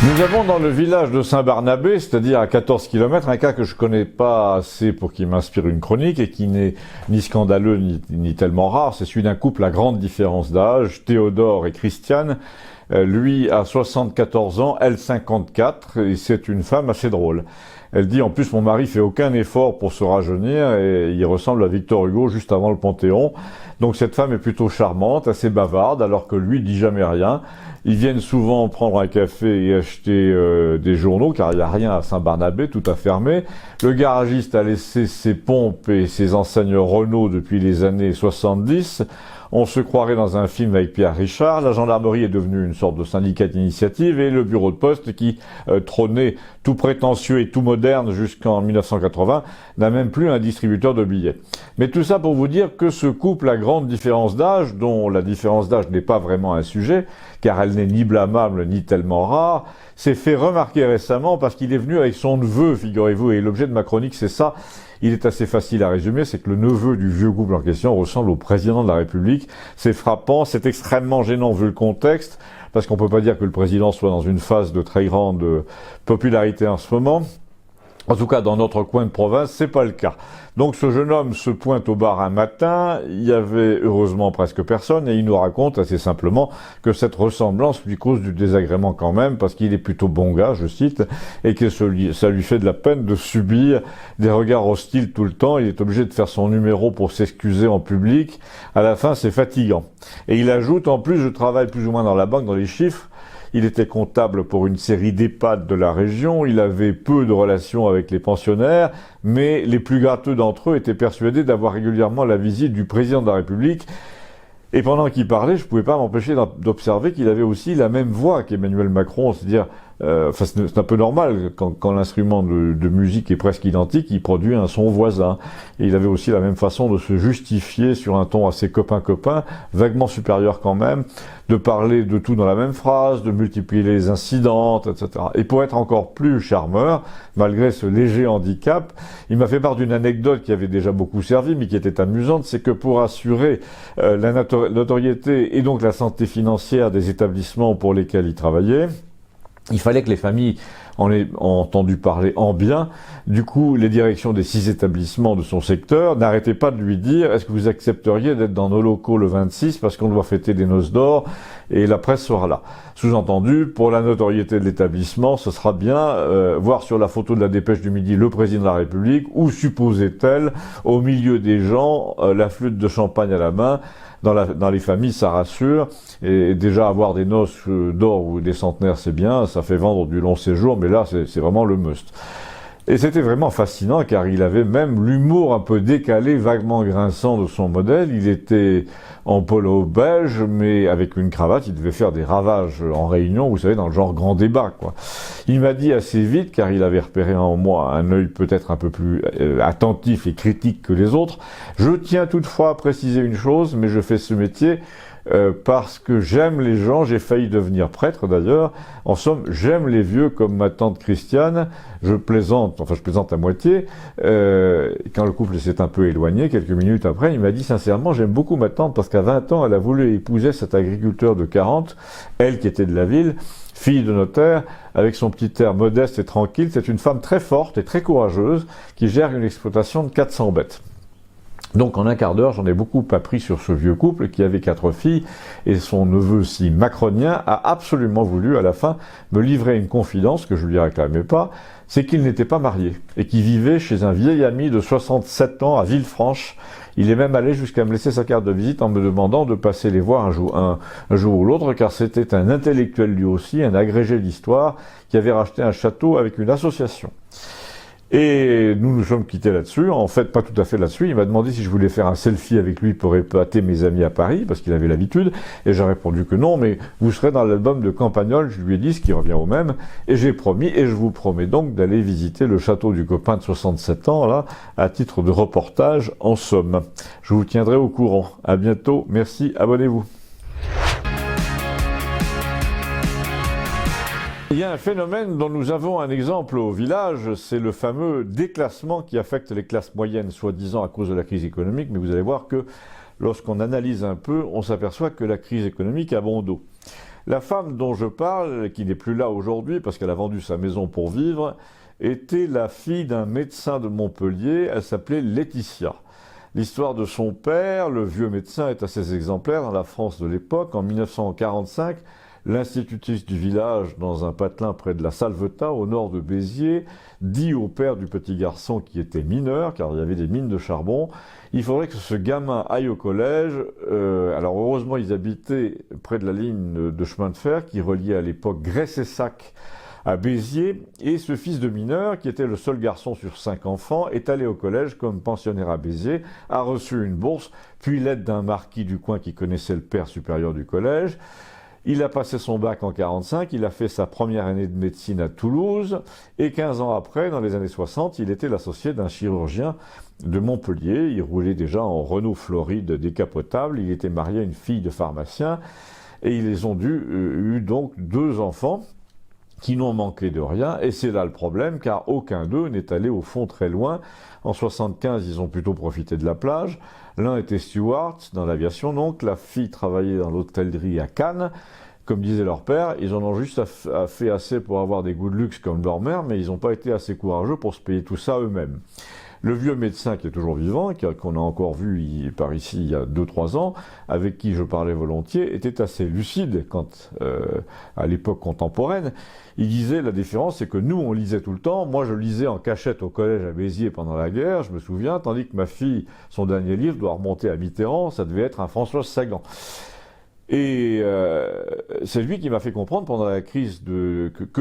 Nous avons dans le village de Saint-Barnabé, c'est-à-dire à 14 km, un cas que je connais pas assez pour qu'il m'inspire une chronique et qui n'est ni scandaleux ni tellement rare. C'est celui d'un couple à grande différence d'âge, Théodore et Christiane. Lui a 74 ans, elle 54, et c'est une femme assez drôle. Elle dit, en plus, mon mari fait aucun effort pour se rajeunir et il ressemble à Victor Hugo juste avant le Panthéon. Donc cette femme est plutôt charmante, assez bavarde, alors que lui dit jamais rien. Ils viennent souvent prendre un café et acheter des journaux, car il n'y a rien à Saint-Barnabé, tout a fermé. Le garagiste a laissé ses pompes et ses enseignes Renault depuis les années 70. On se croirait dans un film avec Pierre Richard. La gendarmerie est devenue une sorte de syndicat d'initiative et le bureau de poste qui trônait tout prétentieux et tout moderne jusqu'en 1980 n'a même plus un distributeur de billets. Mais tout ça pour vous dire que ce couple à grande différence d'âge, dont la différence d'âge n'est pas vraiment un sujet, car elle n'est ni blâmable ni tellement rare, s'est fait remarquer récemment parce qu'il est venu avec son neveu, figurez-vous, et l'objet de ma chronique c'est ça. Il est assez facile à résumer, c'est que le neveu du vieux couple en question ressemble au président de la République. C'est frappant, c'est extrêmement gênant vu le contexte, parce qu'on peut pas dire que le président soit dans une phase de très grande popularité en ce moment. En tout cas, dans notre coin de province, c'est pas le cas. Donc ce jeune homme se pointe au bar un matin, il y avait heureusement presque personne, et il nous raconte assez simplement que cette ressemblance lui cause du désagrément quand même, parce qu'il est plutôt bon gars, je cite, et que ça lui fait de la peine de subir des regards hostiles tout le temps. Il est obligé de faire son numéro pour s'excuser en public. À la fin, c'est fatigant. Et il ajoute, en plus, je travaille plus ou moins dans la banque, dans les chiffres. Il était comptable pour une série d'EHPAD de la région, il avait peu de relations avec les pensionnaires, mais les plus gâteux d'entre eux étaient persuadés d'avoir régulièrement la visite du président de la République. Et pendant qu'il parlait, je ne pouvais pas m'empêcher d'observer qu'il avait aussi la même voix qu'Emmanuel Macron, c'est-à-dire, c'est un peu normal, quand l'instrument de musique est presque identique, il produit un son voisin. Et il avait aussi la même façon de se justifier sur un ton assez copain-copain, vaguement supérieur quand même, de parler de tout dans la même phrase, de multiplier les incidents, etc. Et pour être encore plus charmeur, malgré ce léger handicap, il m'a fait part d'une anecdote qui avait déjà beaucoup servi, mais qui était amusante, c'est que pour assurer la notoriété et donc la santé financière des établissements pour lesquels il travaillait, il fallait que les familles en aient entendu parler en bien. Du coup, les directions des 6 établissements de son secteur n'arrêtaient pas de lui dire « Est-ce que vous accepteriez d'être dans nos locaux le 26 parce qu'on doit fêter des noces d'or et la presse sera là ?» Sous-entendu, pour la notoriété de l'établissement, ce sera bien voir sur la photo de la dépêche du midi le président de la République ou, supposait-elle, au milieu des gens, la flûte de champagne à la main. Dans les familles, ça rassure. Et déjà, avoir des noces d'or ou des centenaires, c'est bien. Ça fait vendre du long séjour, mais là, c'est vraiment le must. Et c'était vraiment fascinant, car il avait même l'humour un peu décalé, vaguement grinçant de son modèle. Il était en polo beige, mais avec une cravate. Il devait faire des ravages en réunion, vous savez, dans le genre grand débat, quoi. Il m'a dit assez vite, car il avait repéré en moi un œil peut-être un peu plus attentif et critique que les autres. Je tiens toutefois à préciser une chose, mais je fais ce métier parce que j'aime les gens, j'ai failli devenir prêtre d'ailleurs. En somme, j'aime les vieux comme ma tante Christiane. Je plaisante à moitié. Quand le couple s'est un peu éloigné, quelques minutes après, il m'a dit sincèrement, j'aime beaucoup ma tante parce qu'à 20 ans, elle a voulu épouser cet agriculteur de 40, elle qui était de la ville, fille de notaire, avec son petit air modeste et tranquille. C'est une femme très forte et très courageuse qui gère une exploitation de 400 bêtes. Donc en un quart d'heure, j'en ai beaucoup appris sur ce vieux couple qui avait 4 filles et son neveu si macronien a absolument voulu à la fin me livrer une confidence que je lui réclamais pas, c'est qu'il n'était pas marié et qu'il vivait chez un vieil ami de 67 ans à Villefranche. Il est même allé jusqu'à me laisser sa carte de visite en me demandant de passer les voir un jour ou l'autre, car c'était un intellectuel lui aussi, un agrégé d'histoire, qui avait racheté un château avec une association. Et nous sommes quittés là-dessus, en fait pas tout à fait là-dessus. Il m'a demandé si je voulais faire un selfie avec lui pour épater mes amis à Paris, parce qu'il avait l'habitude, et j'ai répondu que non, mais vous serez dans l'album de Campagnol, je lui ai dit, ce qui revient au même, et j'ai promis, et je vous promets donc d'aller visiter le château du copain de 67 ans, là, à titre de reportage, en somme. Je vous tiendrai au courant. À bientôt, merci, abonnez-vous. Il y a un phénomène dont nous avons un exemple au village, c'est le fameux déclassement qui affecte les classes moyennes, soi-disant à cause de la crise économique, mais vous allez voir que lorsqu'on analyse un peu, on s'aperçoit que la crise économique a bon dos. La femme dont je parle, qui n'est plus là aujourd'hui parce qu'elle a vendu sa maison pour vivre, était la fille d'un médecin de Montpellier, elle s'appelait Laetitia. L'histoire de son père, le vieux médecin, est assez exemplaire dans la France de l'époque. En 1945, l'institutrice du village, dans un patelin près de la Salvetat, au nord de Béziers, dit au père du petit garçon qui était mineur, car il y avait des mines de charbon, il faudrait que ce gamin aille au collège. Alors heureusement, ils habitaient près de la ligne de chemin de fer qui reliait à l'époque Gresse-et-Sac à Béziers, et ce fils de mineur, qui était le seul garçon sur 5 enfants, est allé au collège comme pensionnaire à Béziers, a reçu une bourse, puis l'aide d'un marquis du coin qui connaissait le père supérieur du collège. Il a passé son bac en 45, il a fait sa première année de médecine à Toulouse, et 15 ans après, dans les années 60, il était l'associé d'un chirurgien de Montpellier. Il roulait déjà en Renault Floride décapotable, il était marié à une fille de pharmacien, et ils ont eu donc 2 enfants, qui n'ont manqué de rien, et c'est là le problème, car aucun d'eux n'est allé au fond très loin. En 75, ils ont plutôt profité de la plage. L'un était steward dans l'aviation, donc la fille travaillait dans l'hôtellerie à Cannes. Comme disait leur père, ils en ont juste fait assez pour avoir des goûts de luxe comme leur mère, mais ils n'ont pas été assez courageux pour se payer tout ça eux-mêmes. Le vieux médecin qui est toujours vivant, qu'on a encore vu par ici il y a 2-3 ans, avec qui je parlais volontiers, était assez lucide à l'époque contemporaine. Il disait, la différence, c'est que nous, on lisait tout le temps. Moi, je lisais en cachette au collège à Béziers pendant la guerre, je me souviens, tandis que ma fille, son dernier livre doit remonter à Mitterrand, ça devait être un François Sagan. Et c'est lui qui m'a fait comprendre pendant la crise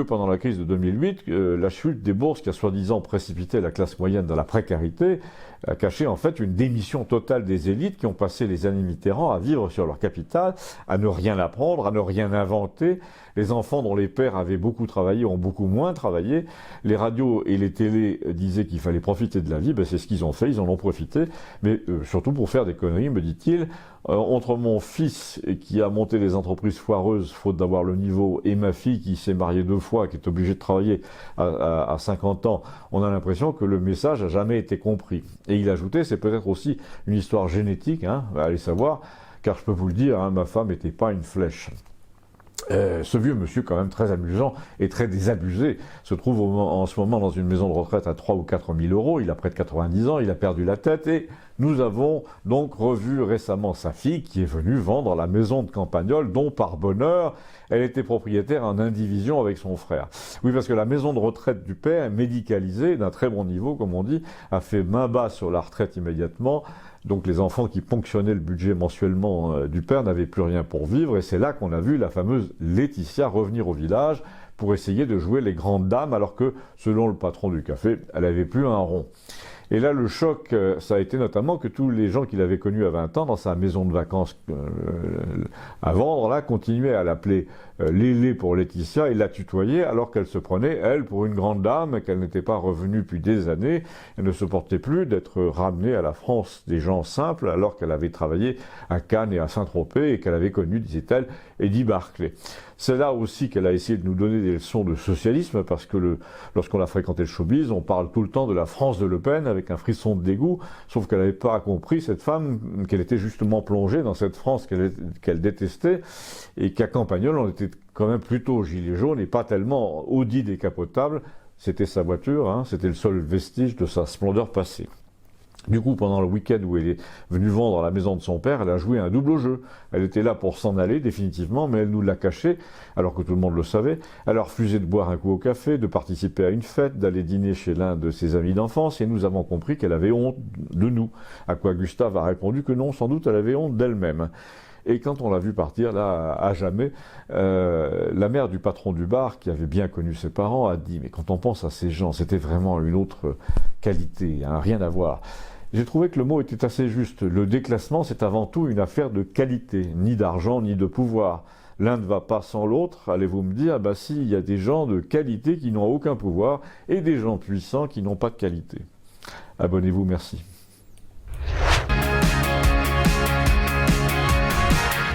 pendant la crise de 2008, la chute des bourses qui a soi-disant précipité la classe moyenne dans la précarité a caché en fait une démission totale des élites qui ont passé les années Mitterrand à vivre sur leur capital, à ne rien apprendre, à ne rien inventer. Les enfants dont les pères avaient beaucoup travaillé ont beaucoup moins travaillé. Les radios et les télés disaient qu'il fallait profiter de la vie, ben c'est ce qu'ils ont fait, ils en ont profité, mais surtout pour faire des conneries, me dit-il. Entre mon fils qui a monté des entreprises foireuses faute d'avoir le niveau et ma fille qui s'est mariée 2 fois, qui est obligée de travailler à 50 ans, on a l'impression que le message a jamais été compris. Et il ajoutait, c'est peut-être aussi une histoire génétique, allez savoir, car je peux vous le dire, ma femme n'était pas une flèche. Ce vieux monsieur, quand même très amusant et très désabusé, se trouve en ce moment dans une maison de retraite à 3 ou 4 000 euros. Il a près de 90 ans, il a perdu la tête, et nous avons donc revu récemment sa fille qui est venue vendre la maison de Campagnol, dont par bonheur elle était propriétaire en indivision avec son frère. Oui, parce que la maison de retraite du père, médicalisée, d'un très bon niveau comme on dit, a fait main basse sur la retraite immédiatement. Donc les enfants qui ponctionnaient le budget mensuellement du père n'avaient plus rien pour vivre, et c'est là qu'on a vu la fameuse Laetitia revenir au village pour essayer de jouer les grandes dames, alors que, selon le patron du café, elle avait plus un rond. Et là, le choc, ça a été notamment que tous les gens qu'il avait connus à 20 ans dans sa maison de vacances à vendre, là, continuaient à l'appeler Lélé pour Laetitia et la tutoyer, alors qu'elle se prenait, elle, pour une grande dame, qu'elle n'était pas revenue depuis des années. Elle ne se portait plus d'être ramenée à la France des gens simples, alors qu'elle avait travaillé à Cannes et à Saint-Tropez et qu'elle avait connu, disait-elle, Eddie Barclay. C'est là aussi qu'elle a essayé de nous donner des leçons de socialisme, parce que lorsqu'on a fréquenté le showbiz, on parle tout le temps de la France de Le Pen avec un frisson de dégoût, sauf qu'elle n'avait pas compris, cette femme, qu'elle était justement plongée dans cette France qu'elle détestait, et qu'à Campagnol, on était quand même plutôt gilet jaune et pas tellement Audi décapotable. C'était sa voiture, c'était le seul vestige de sa splendeur passée. Du coup, pendant le week-end où elle est venue vendre à la maison de son père, elle a joué un double jeu. Elle était là pour s'en aller définitivement, mais elle nous l'a caché, alors que tout le monde le savait. Elle a refusé de boire un coup au café, de participer à une fête, d'aller dîner chez l'un de ses amis d'enfance, et nous avons compris qu'elle avait honte de nous. À quoi Gustave a répondu que non, sans doute elle avait honte d'elle-même. Et quand on l'a vue partir, là, à jamais, la mère du patron du bar, qui avait bien connu ses parents, a dit « Mais quand on pense à ces gens, c'était vraiment une autre qualité, rien à voir ». J'ai trouvé que le mot était assez juste. Le déclassement, c'est avant tout une affaire de qualité, ni d'argent, ni de pouvoir. L'un ne va pas sans l'autre, allez-vous me dire, bah si, il y a des gens de qualité qui n'ont aucun pouvoir, et des gens puissants qui n'ont pas de qualité. Abonnez-vous, merci.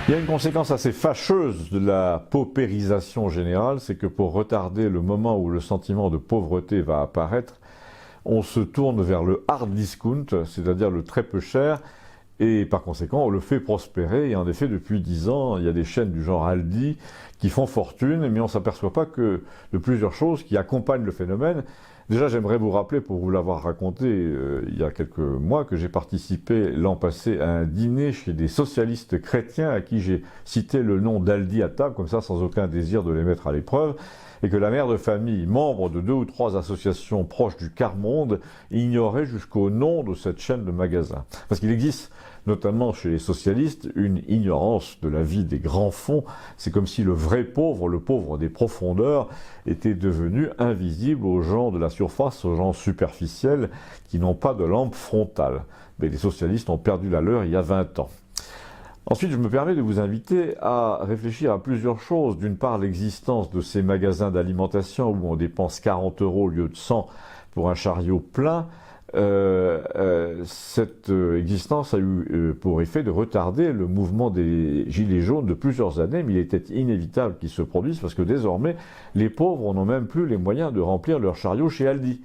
Il y a une conséquence assez fâcheuse de la paupérisation générale, c'est que pour retarder le moment où le sentiment de pauvreté va apparaître, on se tourne vers le hard discount, c'est-à-dire le très peu cher, Et par conséquent, on le fait prospérer. Et en effet, depuis 10 ans, il y a des chaînes du genre Aldi qui font fortune, mais on ne s'aperçoit pas que de plusieurs choses qui accompagnent le phénomène. Déjà, j'aimerais vous rappeler, pour vous l'avoir raconté il y a quelques mois, que j'ai participé l'an passé à un dîner chez des socialistes chrétiens à qui j'ai cité le nom d'Aldi à table, comme ça, sans aucun désir de les mettre à l'épreuve, et que la mère de famille, membre de 2 ou 3 associations proches du quart-monde, ignorait jusqu'au nom de cette chaîne de magasins. Parce qu'il existe, notamment chez les socialistes, une ignorance de la vie des grands fonds. C'est comme si le vrai pauvre, le pauvre des profondeurs, était devenu invisible aux gens de la surface, aux gens superficiels, qui n'ont pas de lampe frontale. Mais les socialistes ont perdu la leur il y a 20 ans. Ensuite, je me permets de vous inviter à réfléchir à plusieurs choses. D'une part, l'existence de ces magasins d'alimentation où on dépense 40 € au lieu de 100 pour un chariot plein. Cette existence a eu pour effet de retarder le mouvement des Gilets jaunes de plusieurs années, mais il était inévitable qu'il se produise parce que désormais, les pauvres n'ont même plus les moyens de remplir leur chariot chez Aldi.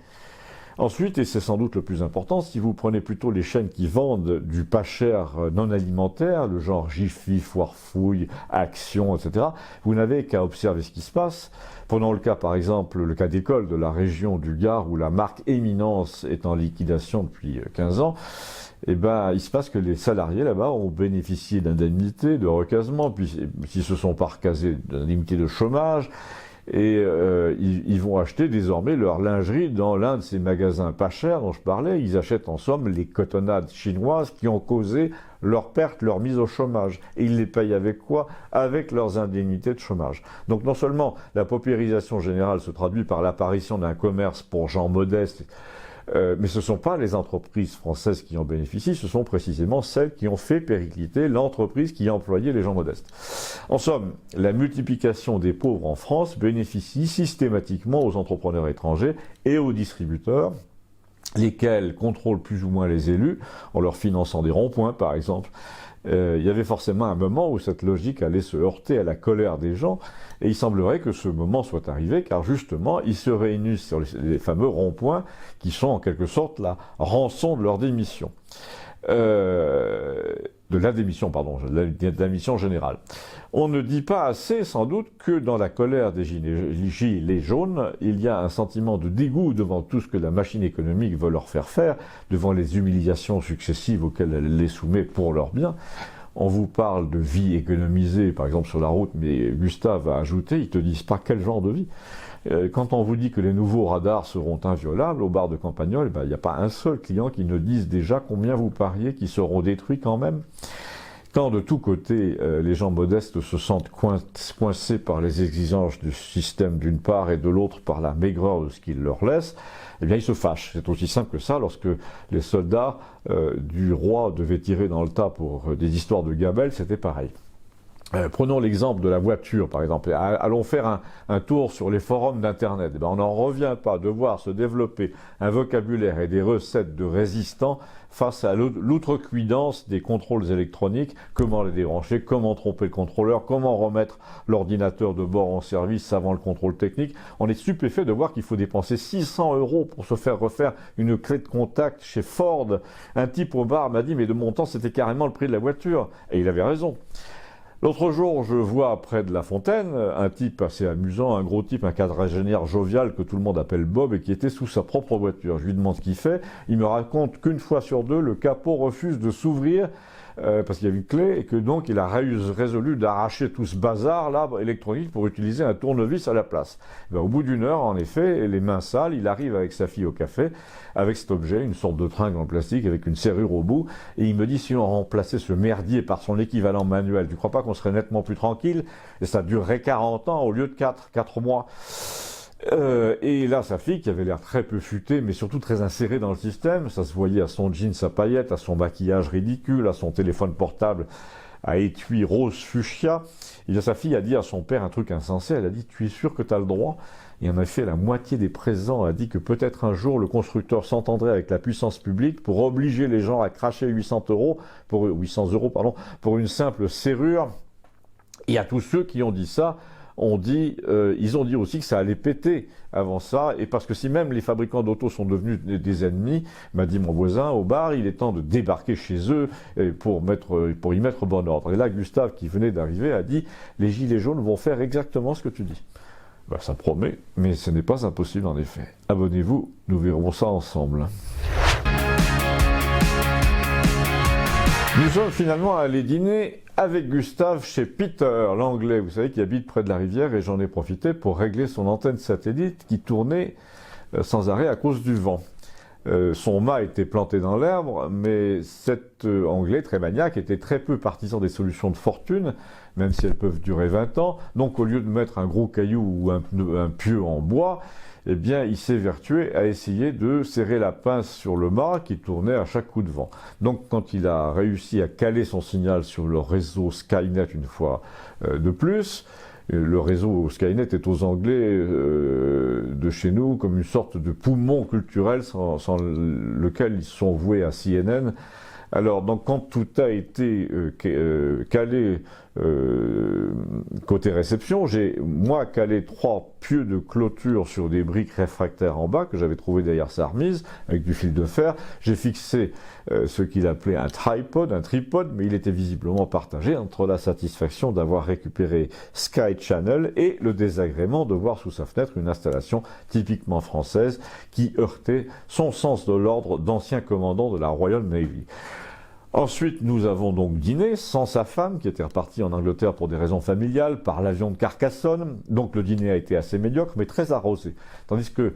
Ensuite, et c'est sans doute le plus important, si vous prenez plutôt les chaînes qui vendent du pas cher non alimentaire, le genre Jiffy, Foirefouille, Action, etc., vous n'avez qu'à observer ce qui se passe. Prenons le cas, par exemple, le cas d'école de la région du Gard, où la marque Éminence est en liquidation depuis 15 ans. Eh ben, il se passe que les salariés là-bas ont bénéficié d'indemnités, de recasement, puis s'ils se sont pas recasés, d'indemnités de chômage. Et ils vont acheter désormais leur lingerie dans l'un de ces magasins pas chers dont je parlais. Ils achètent en somme les cotonnades chinoises qui ont causé leur perte, leur mise au chômage. Et ils les payent avec quoi? Avec leurs indemnités de chômage. Donc non seulement la paupérisation générale se traduit par l'apparition d'un commerce pour gens modestes, mais ce ne sont pas les entreprises françaises qui en bénéficient, ce sont précisément celles qui ont fait péricliter l'entreprise qui a employé les gens modestes. En somme, la multiplication des pauvres en France bénéficie systématiquement aux entrepreneurs étrangers et aux distributeurs, lesquels contrôlent plus ou moins les élus, en leur finançant des ronds-points par exemple. Il y avait forcément un moment où cette logique allait se heurter à la colère des gens, et il semblerait que ce moment soit arrivé, car justement, ils se réunissent sur les fameux ronds-points, qui sont en quelque sorte la rançon de leur démission. De la démission générale. On ne dit pas assez, sans doute, que dans la colère des gilets jaunes, il y a un sentiment de dégoût devant tout ce que la machine économique veut leur faire faire, devant les humiliations successives auxquelles elle les soumet pour leur bien. On vous parle de vie économisée, par exemple sur la route, mais Gustave a ajouté, ils te disent pas quel genre de vie. Quand on vous dit que les nouveaux radars seront inviolables au bar de Campagnol, il n'y a pas un seul client qui ne dise déjà combien vous pariez qu'ils seront détruits quand même. Quand de tous côtés, les gens modestes se sentent coincés par les exigences du système d'une part et de l'autre par la maigreur de ce qu'il leur laisse, eh bien ils se fâchent. C'est aussi simple que ça. Lorsque les soldats du roi devaient tirer dans le tas pour des histoires de gabelle, c'était pareil. Prenons l'exemple de la voiture, par exemple. Allons faire un tour sur les forums d'Internet. On n'en revient pas de voir se développer un vocabulaire et des recettes de résistants face à l'outrecuidance des contrôles électroniques. Comment les débrancher, comment tromper le contrôleur, comment remettre l'ordinateur de bord en service avant le contrôle technique. On est stupéfait de voir qu'il faut dépenser 600 € pour se faire refaire une clé de contact chez Ford. Un type au bar m'a dit, mais de mon temps, c'était carrément le prix de la voiture. Et il avait raison. L'autre jour, je vois près de La Fontaine un type assez amusant, un gros type, un quadragénaire jovial que tout le monde appelle Bob et qui était sous sa propre voiture. Je lui demande ce qu'il fait. Il me raconte qu'une fois sur deux, le capot refuse de s'ouvrir parce qu'il y a une clé et que donc il a résolu d'arracher tout ce bazar là électronique pour utiliser un tournevis à la place. Au bout d'une heure, en effet, les mains sales, il arrive avec sa fille au café avec cet objet, une sorte de tringle en plastique avec une serrure au bout, et il me dit si on remplaçait ce merdier par son équivalent manuel, tu crois pas qu'on serait nettement plus tranquille? Et ça durerait 40 ans au lieu de 4 mois. Et là, sa fille, qui avait l'air très peu futée, mais surtout très insérée dans le système, ça se voyait à son jean, sa paillette, à son maquillage ridicule, à son téléphone portable à étui rose fuchsia. Et sa fille a dit à son père un truc insensé, elle a dit « Tu es sûr que tu as le droit ?» Et en effet, la moitié des présents a dit que peut-être un jour, le constructeur s'entendrait avec la puissance publique pour obliger les gens à cracher 800 € pour une simple serrure. Et à tous ceux qui ont dit ça, ils ont dit aussi que ça allait péter avant ça, et parce que si même les fabricants d'autos sont devenus des ennemis, m'a dit mon voisin au bar, il est temps de débarquer chez eux pour y mettre bon ordre. Et là, Gustave, qui venait d'arriver, a dit les gilets jaunes vont faire exactement ce que tu dis. Ben, ça promet, mais ce n'est pas impossible en effet. Abonnez-vous, nous verrons ça ensemble. Nous sommes finalement allés dîner avec Gustave chez Peter, l'anglais, vous savez, qui habite près de la rivière, et j'en ai profité pour régler son antenne satellite qui tournait sans arrêt à cause du vent. Son mât était planté dans l'herbe, mais cet anglais très maniaque était très peu partisan des solutions de fortune, même si elles peuvent durer 20 ans. Donc au lieu de mettre un gros caillou ou un pieu en bois, eh bien, il s'est vertué à essayer de serrer la pince sur le mât qui tournait à chaque coup de vent. Donc, quand il a réussi à caler son signal sur le réseau Skynet une fois de plus, le réseau Skynet est aux Anglais de chez nous comme une sorte de poumon culturel sans lequel ils sont voués à CNN. Alors, donc, quand tout a été calé côté réception, j'ai, moi, calé 3 pieux de clôture sur des briques réfractaires en bas que j'avais trouvé derrière sa remise, avec du fil de fer. J'ai fixé ce qu'il appelait un tripod, mais il était visiblement partagé entre la satisfaction d'avoir récupéré Sky Channel et le désagrément de voir sous sa fenêtre une installation typiquement française qui heurtait son sens de l'ordre d'ancien commandant de la Royal Navy. Ensuite, nous avons donc dîné sans sa femme, qui était repartie en Angleterre pour des raisons familiales, par l'avion de Carcassonne. Donc le dîner a été assez médiocre, mais très arrosé. Tandis que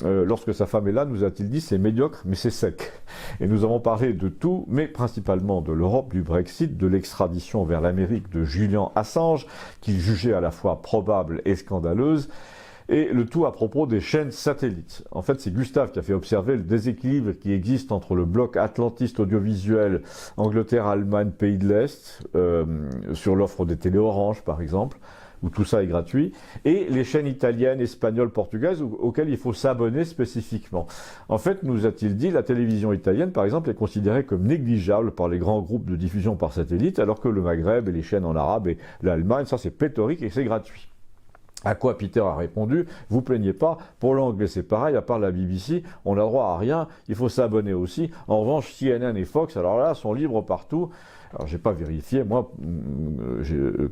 lorsque sa femme est là, nous a-t-il dit, c'est médiocre, mais c'est sec. Et nous avons parlé de tout, mais principalement de l'Europe, du Brexit, de l'extradition vers l'Amérique de Julian Assange, qu'il jugeait à la fois probable et scandaleuse, et le tout à propos des chaînes satellites. En fait, c'est Gustave qui a fait observer le déséquilibre qui existe entre le bloc atlantiste audiovisuel Angleterre, Allemagne, Pays de l'Est, sur l'offre des télé Orange par exemple, où tout ça est gratuit, et les chaînes italiennes, espagnoles, portugaises, auxquelles il faut s'abonner spécifiquement. En fait, nous a-t-il dit, la télévision italienne, par exemple, est considérée comme négligeable par les grands groupes de diffusion par satellite, alors que le Maghreb et les chaînes en arabe et l'Allemagne, ça c'est pléthorique et c'est gratuit. À quoi Peter a répondu, vous plaignez pas, pour l'anglais c'est pareil, à part la BBC, on n'a droit à rien, il faut s'abonner aussi. En revanche, CNN et Fox, alors là, sont libres partout. Alors j'ai pas vérifié, moi,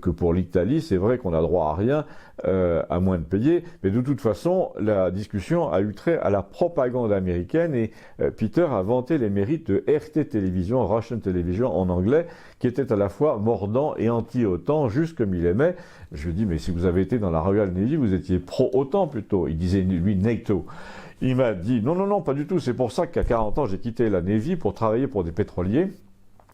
que pour l'Italie, c'est vrai qu'on a droit à rien, à moins de payer, mais de toute façon, la discussion a eu trait à la propagande américaine et Peter a vanté les mérites de RT Television, Russian Television en anglais, qui était à la fois mordant et anti-OTAN, juste comme il aimait. Je lui ai dit, mais si vous avez été dans la Royal Navy, vous étiez pro-OTAN plutôt. Il disait, lui, NATO. Il m'a dit, non, pas du tout, c'est pour ça qu'à 40 ans, j'ai quitté la Navy pour travailler pour des pétroliers.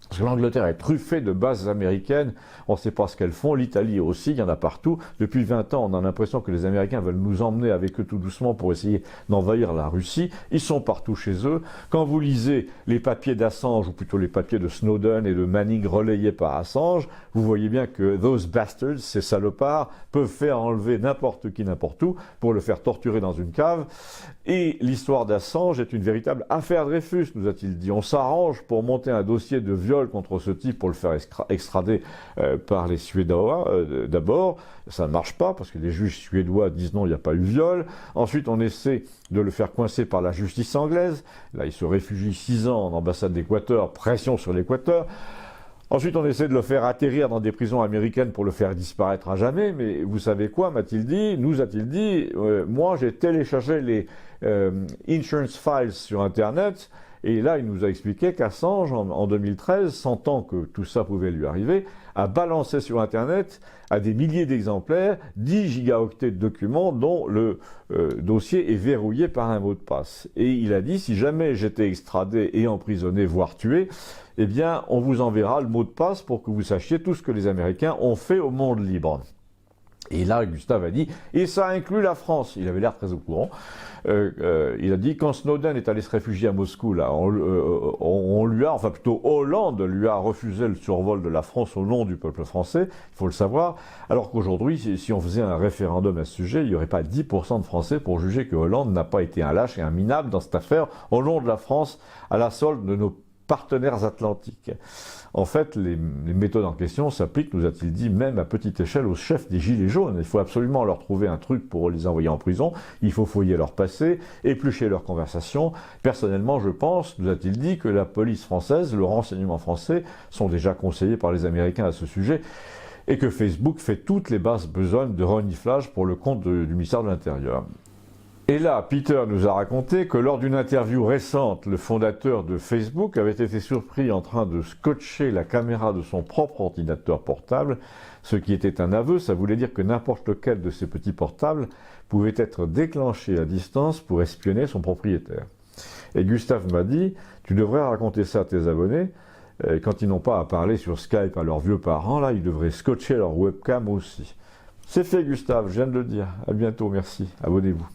Parce que l'Angleterre est truffée de bases américaines, on ne sait pas ce qu'elles font, l'Italie aussi, il y en a partout. Depuis 20 ans, on a l'impression que les Américains veulent nous emmener avec eux tout doucement pour essayer d'envahir la Russie. Ils sont partout chez eux. Quand vous lisez les papiers d'Assange, ou plutôt les papiers de Snowden et de Manning relayés par Assange, vous voyez bien que those bastards, ces salopards, peuvent faire enlever n'importe qui, n'importe où, pour le faire torturer dans une cave. Et l'histoire d'Assange est une véritable affaire Dreyfus, nous a-t-il dit. On s'arrange pour monter un dossier de viol contre ce type pour le faire extrader par les Suédois d'abord. Ça ne marche pas parce que les juges suédois disent non, il n'y a pas eu viol. Ensuite, on essaie de le faire coincer par la justice anglaise. Là, il se réfugie 6 ans en ambassade d'Équateur, pression sur l'Équateur. Ensuite, on essaie de le faire atterrir dans des prisons américaines pour le faire disparaître à jamais. Mais vous savez quoi, m'a-t-il dit, nous a-t-il dit, moi j'ai téléchargé les Insurance Files sur Internet. Et là, il nous a expliqué qu'Assange, en 2013, sentant que tout ça pouvait lui arriver, a balancé sur Internet à des milliers d'exemplaires 10 gigaoctets de documents dont le dossier est verrouillé par un mot de passe. Et il a dit, si jamais j'étais extradé et emprisonné, voire tué, eh bien, on vous enverra le mot de passe pour que vous sachiez tout ce que les Américains ont fait au monde libre. Et là, Gustave a dit, et ça inclut la France. Il avait l'air très au courant. Il a dit, quand Snowden est allé se réfugier à Moscou, là, on lui a, enfin plutôt Hollande lui a refusé le survol de la France au nom du peuple français, il faut le savoir, alors qu'aujourd'hui, si on faisait un référendum à ce sujet, il n'y aurait pas 10% de Français pour juger que Hollande n'a pas été un lâche et un minable dans cette affaire, au nom de la France, à la solde de nos partenaires atlantiques. En fait, les méthodes en question s'appliquent, nous a-t-il dit, même à petite échelle aux chefs des Gilets jaunes. Il faut absolument leur trouver un truc pour les envoyer en prison, il faut fouiller leur passé, éplucher leurs conversations. Personnellement, je pense, nous a-t-il dit, que la police française, le renseignement français sont déjà conseillés par les Américains à ce sujet, et que Facebook fait toutes les basses besognes de reniflage pour le compte du ministère de l'Intérieur. Et là, Peter nous a raconté que lors d'une interview récente, le fondateur de Facebook avait été surpris en train de scotcher la caméra de son propre ordinateur portable, ce qui était un aveu. Ça voulait dire que n'importe lequel de ces petits portables pouvait être déclenché à distance pour espionner son propriétaire. Et Gustave m'a dit, tu devrais raconter ça à tes abonnés, quand ils n'ont pas à parler sur Skype à leurs vieux parents, là, ils devraient scotcher leur webcam aussi. C'est fait, Gustave, je viens de le dire. À bientôt, merci. Abonnez-vous.